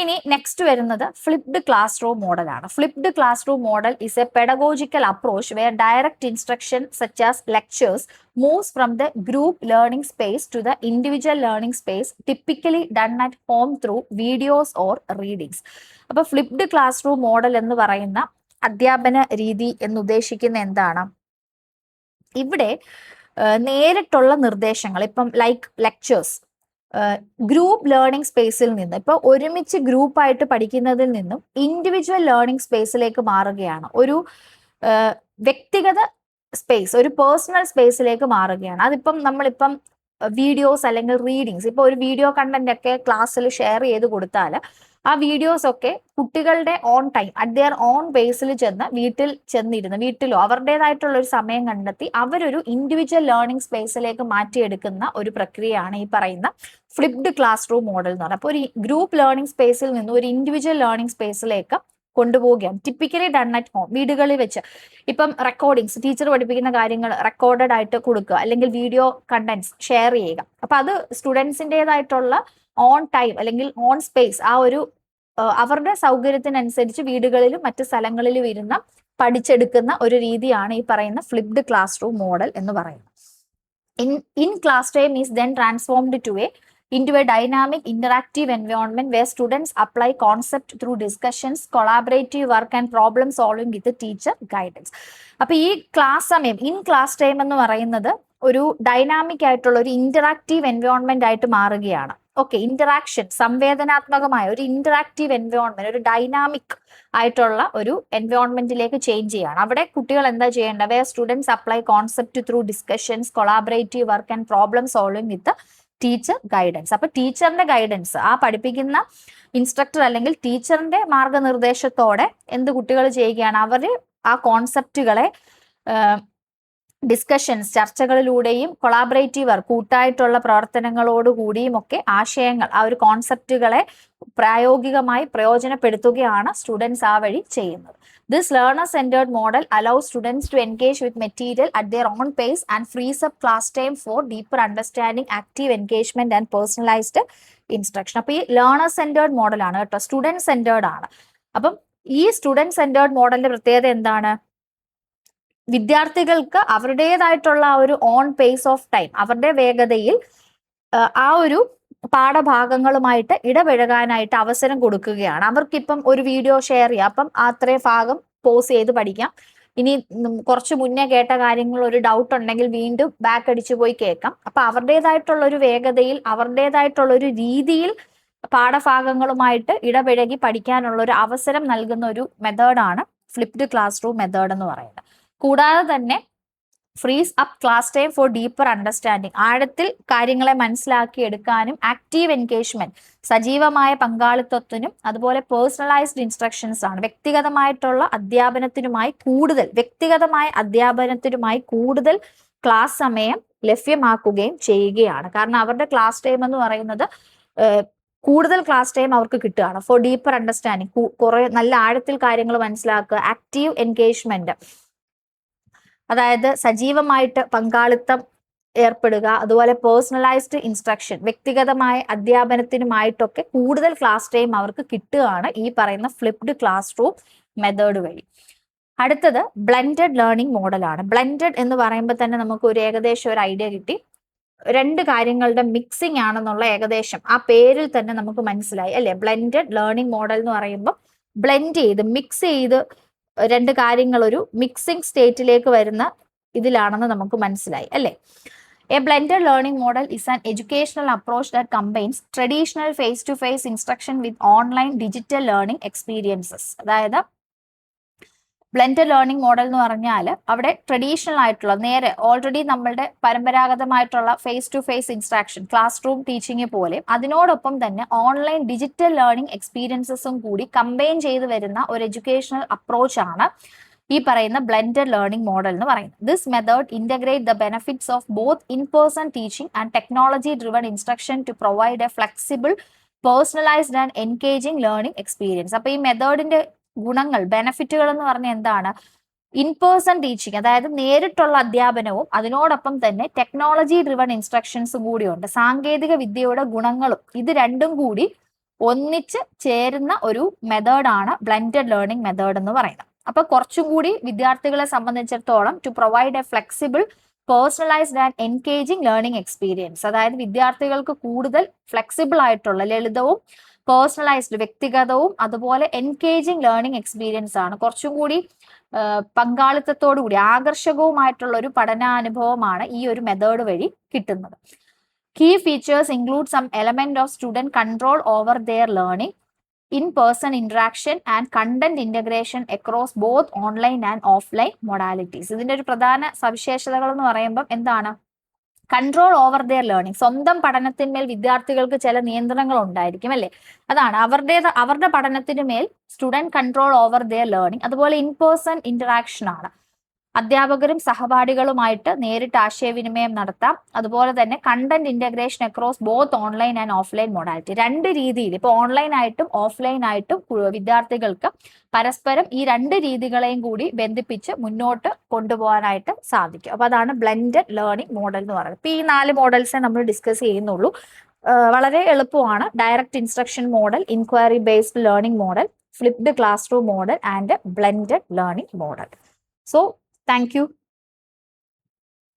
ഇനി നെക്സ്റ്റ് വരുന്നത് flipped classroom മോഡലാണ്. Flipped classroom model is a pedagogical approach where direct instruction such as lectures moves from the group learning space to the individual learning space, typically done at home through videos or readings. അപ്പോൾ flipped classroom model എന്ന് പറയുന്ന അധ്യാപന രീതി എന്ന് ഉദ്ദേശിക്കുന്ന എന്താണ്? ഇവിടെ നേരിട്ടുള്ള നിർദ്ദേശങ്ങൾ, ഇപ്പം ലൈക്ക് ലെക്ചേഴ്സ്, ഗ്രൂപ്പ് ലേണിംഗ് സ്പേസിൽ നിന്ന് ഇപ്പൊ ഒരുമിച്ച് ഗ്രൂപ്പായിട്ട് പഠിക്കുന്നതിൽ നിന്നും ഇൻഡിവിജ്വൽ ലേണിംഗ് സ്പേസിലേക്ക് മാറുകയാണ്. ഒരു വ്യക്തിഗത സ്പേസ്, ഒരു പേഴ്സണൽ സ്പേസിലേക്ക് മാറുകയാണ്. അതിപ്പം നമ്മളിപ്പം വീഡിയോസ് അല്ലെങ്കിൽ റീഡിങ്സ്, ഇപ്പൊ ഒരു വീഡിയോ കണ്ടന്റ് ഒക്കെ ക്ലാസ്സിൽ ഷെയർ ചെയ്ത് കൊടുത്താൽ ആ വീഡിയോസ് ഒക്കെ കുട്ടികളുടെ own time at their own basis ചെന്ന് വീട്ടിലോ അവരുടേതായിട്ടുള്ള ഒരു സമയം കണ്ടെത്തി അവരൊരു ഇൻഡിവിജ്വൽ ലേണിംഗ് സ്പേസിലേക്ക് മാറ്റിയെടുക്കുന്ന ഒരു പ്രക്രിയയാണ് ഈ പറയുന്ന ഫ്ലിപ്ഡ് ക്ലാസ് റൂം മോഡൽ എന്ന് പറയുന്നത്. അപ്പോൾ ഒരു ഗ്രൂപ്പ് ലേണിംഗ് സ്പേസിൽ നിന്ന് ഒരു ഇൻഡിവിജ്വൽ ലേണിംഗ് സ്പേസിലേക്ക് കൊണ്ടുപോവുകയാണ്. ടിപ്പിക്കലി ഡൺ അറ്റ് ഹോം, വീടുകളിൽ വെച്ച്. ഇപ്പം റെക്കോർഡിങ്സ്, ടീച്ചർ പഠിപ്പിക്കുന്ന കാര്യങ്ങൾ റെക്കോർഡഡ് ആയിട്ട് കൊടുക്കുക, അല്ലെങ്കിൽ വീഡിയോ കണ്ടന്റ്സ് ഷെയർ ചെയ്യുക. അപ്പൊ അത് സ്റ്റുഡൻസിൻ്റെതായിട്ടുള്ള ഓൺ ടൈം അല്ലെങ്കിൽ ഓൺ സ്പേസ്, ആ ഒരു അവരുടെ സൗകര്യത്തിനനുസരിച്ച് വീടുകളിലും മറ്റു സ്ഥലങ്ങളിലും ഇരുന്ന് പഠിച്ചെടുക്കുന്ന ഒരു രീതിയാണ് ഈ പറയുന്ന ഫ്ലിപ്ഡ് ക്ലാസ് റൂം മോഡൽ എന്ന് പറയുന്നത്. In class time is then transformed into a dynamic interactive environment where students apply concept through discussions, collaborative work and problem solving with the teacher guidance. അപ്പോൾ ഈ ക്ലാസ് സമയം, in class time എന്ന് പറയുന്നത് ഒരു dynamic ആയിട്ടുള്ള ഒരു interactive environment ആയിട്ട് മാറുകയാണ്. ഓക്കെ, ഇന്ററാക്ഷൻ, സംവേദനാത്മകമായ ഒരു ഇന്ററാക്റ്റീവ് എൻവയോൺമെന്റ്, ഒരു ഡൈനാമിക് ആയിട്ടുള്ള ഒരു എൻവയോൺമെന്റിലേക്ക് ചേഞ്ച് ചെയ്യാണ്. അവിടെ കുട്ടികൾ എന്താ ചെയ്യേണ്ടത്? Where students apply concept through discussions, collaborative work and problem solving with teacher guidance. അപ്പൊ ടീച്ചറിന്റെ ഗൈഡൻസ്, ആ പഠിപ്പിക്കുന്ന ഇൻസ്ട്രക്ടർ അല്ലെങ്കിൽ ടീച്ചറിന്റെ മാർഗനിർദ്ദേശത്തോടെ എന്ത് കുട്ടികൾ ചെയ്യുകയാണ്? അവർ ആ കോൺസെപ്റ്റുകളെ ഡിസ്കഷൻസ്, ചർച്ചകളിലൂടെയും കൊളാബറേറ്റീവ് വർക്ക്, കൂട്ടായിട്ടുള്ള പ്രവർത്തനങ്ങളോടുകൂടിയും ഒക്കെ ആശയങ്ങൾ, ആ ഒരു കോൺസെപ്റ്റുകളെ പ്രായോഗികമായി പ്രയോജനപ്പെടുത്തുകയാണ് സ്റ്റുഡൻസ് ആ വഴി ചെയ്യുന്നത്. This learner-centered model allows students to engage with material at their own pace and frees up class time for deeper understanding, active engagement and personalized instruction. അപ്പോൾ ഈ ലേണർ സെന്റേർഡ് മോഡലാണ് കേട്ടോ, സ്റ്റുഡൻറ് സെന്റേർഡ് ആണ്. അപ്പം ഈ സ്റ്റുഡൻറ് സെന്റേർഡ് മോഡലിന്റെ പ്രത്യേകത എന്താണ്? വിദ്യാർത്ഥികൾക്ക് അവരുടേതായിട്ടുള്ള ഒരു ഓൺ പേസ് ഓഫ് ടൈം, അവരുടെ വേഗതയിൽ ആ ഒരു പാഠഭാഗങ്ങളുമായിട്ട് ഇടപഴകാനായിട്ട് അവസരം കൊടുക്കുകയാണ്. അവർക്കിപ്പം ഒരു വീഡിയോ ഷെയർ ചെയ്യാം, അപ്പം അത്രയും ഭാഗം പോസ് ചെയ്ത് പഠിക്കാം. ഇനി കുറച്ച് മുന്നേ കേട്ട കാര്യങ്ങൾ ഒരു ഡൗട്ട് ഉണ്ടെങ്കിൽ വീണ്ടും ബാക്ക് അടിച്ചു പോയി കേൾക്കാം. അപ്പൊ അവരുടേതായിട്ടുള്ള ഒരു വേഗതയിൽ, അവരുടേതായിട്ടുള്ള ഒരു രീതിയിൽ പാഠഭാഗങ്ങളുമായിട്ട് ഇടപഴകി പഠിക്കാനുള്ള ഒരു അവസരം നൽകുന്ന ഒരു മെത്തേഡാണ് ഫ്ലിപ്ഡ് ക്ലാസ് റൂം മെത്തേഡ് എന്ന് പറയുന്നത്. കൂടാതെ തന്നെ freeze up class time for deeper understanding, ആഴത്തിൽ കാര്യങ്ങളെ മനസ്സിലാക്കി എടുക്കാനും ആക്റ്റീവ് എൻഗേജ്മെന്റ്, സജീവമായ പങ്കാളിത്തത്തിനും അതുപോലെ പേഴ്സണലൈസ്ഡ് ഇൻസ്ട്രക്ഷൻസ് ആണ്. വ്യക്തിഗതമായ അധ്യാപനത്തിനുമായി കൂടുതൽ ക്ലാസ് സമയം ലഭ്യമാക്കുകയും ചെയ്യുകയാണ്. കാരണം അവരുടെ ക്ലാസ് ടൈം എന്ന് പറയുന്നത് കൂടുതൽ ക്ലാസ് ടൈം അവർക്ക് കിട്ടുകയാണ്. ഫോർ ഡീപ്പർ അണ്ടർസ്റ്റാൻഡിങ്, കുറെ നല്ല ആഴത്തിൽ കാര്യങ്ങൾ മനസ്സിലാക്കുക. ആക്റ്റീവ് എൻഗേജ്മെന്റ്, അതായത് സജീവമായിട്ട് പങ്കാളിത്തം ഏർപ്പെടുക. അതുപോലെ പേഴ്സണലൈസ്ഡ് ഇൻസ്ട്രക്ഷൻ, വ്യക്തിഗതമായ അധ്യാപനത്തിനുമായിട്ടൊക്കെ കൂടുതൽ ക്ലാസ് ടൈം അവർക്ക് കിട്ടുകയാണ് ഈ പറയുന്ന ഫ്ലിപ്ഡ് ക്ലാസ് റൂം മെത്തേഡ് വഴി. അടുത്തത് ബ്ലെൻഡഡ് ലേണിംഗ് മോഡലാണ്. ബ്ലെൻഡഡ് എന്ന് പറയുമ്പോൾ തന്നെ നമുക്ക് ഒരു ഏകദേശം ഒരു ഐഡിയ കിട്ടി. രണ്ട് കാര്യങ്ങളുടെ മിക്സിംഗ് ആണെന്നുള്ള ഏകദേശം ആ പേരിൽ തന്നെ നമുക്ക് മനസ്സിലായി അല്ലെ. ബ്ലെൻഡഡ് ലേണിംഗ് മോഡൽ എന്ന് പറയുമ്പോൾ ബ്ലെൻഡ് ചെയ്ത്, മിക്സ് ചെയ്ത് രണ്ട് കാര്യങ്ങൾ ഒരു മിക്സിംഗ് സ്റ്റേറ്റിലേക്ക് വരുന്ന ഇതിലാണെന്ന് നമുക്ക് മനസ്സിലായി അല്ലേ. A blended learning model is an educational approach that combines traditional face to face instruction with online digital learning experiences. അതായത് ബ്ലെൻഡഡ് ലേണിംഗ് മോഡൽ എന്ന് പറഞ്ഞാൽ അവിടെ ട്രഡീഷണൽ ആയിട്ടുള്ള, നേരെ ഓൾറെഡി നമ്മളുടെ പരമ്പരാഗതമായിട്ടുള്ള face to face instruction, classroom teaching പോലെ, അതിനോടൊപ്പം തന്നെ ഓൺലൈൻ ഡിജിറ്റൽ ലേണിംഗ് എക്സ്പീരിയൻസസും കൂടി കമ്പൈൻ ചെയ്ത് വരുന്ന ഒരു എഡ്യൂക്കേഷണൽ അപ്രോച്ച് ആണ് ഈ പറയുന്ന ബ്ലെൻഡഡ് ലേണിംഗ് മോഡൽ എന്ന് പറയുന്നത്. This method integrate the benefits of both in person teaching and technology driven instruction to provide a flexible, personalised and engaging learning experience. അപ്പൊ ഈ മെത്തേഡിന്റെ ഗുണങ്ങൾ, ബെനിഫിറ്റുകൾ എന്ന് പറഞ്ഞാൽ എന്താണ്? ഇൻ പേഴ്സൺ ടീച്ചിങ്, അതായത് നേരിട്ടുള്ള അധ്യാപനവും അതിനോടൊപ്പം തന്നെ ടെക്നോളജി ഡ്രിവൺ ഇൻസ്ട്രക്ഷൻസും കൂടിയുണ്ട്. സാങ്കേതിക വിദ്യയുടെ ഗുണങ്ങളും ഇത് രണ്ടും കൂടി ഒന്നിച്ച് ചേരുന്ന ഒരു മെത്തേഡാണ് ബ്ലെൻഡഡ് ലേണിംഗ് മെത്തേഡ് എന്ന് പറയുന്നത്. അപ്പൊ കുറച്ചും കൂടി വിദ്യാർത്ഥികളെ സംബന്ധിച്ചിടത്തോളം to provide a flexible personalised and engaging learning experience, അതായത് വിദ്യാർത്ഥികൾക്ക് കൂടുതൽ ഫ്ലെക്സിബിൾ ആയിട്ടുള്ള ലളിതവും പേഴ്സണലൈസ്ഡ് വ്യക്തിഗതവും അതുപോലെ എൻഗേജിങ് ലേണിംഗ് എക്സ്പീരിയൻസ് ആണ്, കുറച്ചും കൂടി പങ്കാളിത്തത്തോടു കൂടി ആകർഷകവുമായിട്ടുള്ള ഒരു പഠനാനുഭവമാണ് ഈ ഒരു മെത്തേഡ് വഴി കിട്ടുന്നത്. Key features include some element of student control over their learning, in-person interaction and content integration across both online and offline modalities. ഇതിന്റെ ഒരു പ്രധാന സവിശേഷതകൾ എന്ന് പറയുമ്പോൾ എന്താണ്? കൺട്രോൾ ഓവർ ദെയർ ലേണിംഗ്, സ്വന്തം പഠനത്തിന്മേൽ വിദ്യാർത്ഥികൾക്ക് ചില നിയന്ത്രണങ്ങൾ ഉണ്ടായിരിക്കും അല്ലേ, അതാണ് അവരുടെ പഠനത്തിന് മേൽ student control over their learning. അതുപോലെ ഇൻ പേഴ്സൺ ഇന്ററാക്ഷൻ ആണ്, അധ്യാപകരും സഹപാഠികളുമായിട്ട് നേരിട്ട് ആശയവിനിമയം നടത്താം. അതുപോലെ തന്നെ content integration across both online and offline modality, രണ്ട് രീതിയിൽ ഇപ്പോൾ ഓൺലൈൻ ആയിട്ടും ഓഫ്ലൈൻ ആയിട്ടും വിദ്യാർത്ഥികൾക്ക് പരസ്പരം ഈ രണ്ട് രീതികളെയും കൂടി ബന്ധിപ്പിച്ച് മുന്നോട്ട് കൊണ്ടുപോകാനായിട്ട് സാധിക്കും. അപ്പൊ അതാണ് ബ്ലെൻഡഡ് ലേണിംഗ് മോഡൽ എന്ന് പറയുന്നത്. ഇപ്പൊ ഈ 4 മോഡൽസേ നമ്മൾ ഡിസ്കസ് ചെയ്യുന്നുള്ളൂ. വളരെ എളുപ്പമാണ്. Direct instruction model, inquiry based learning model, flipped classroom model and blended learning model. So thank you.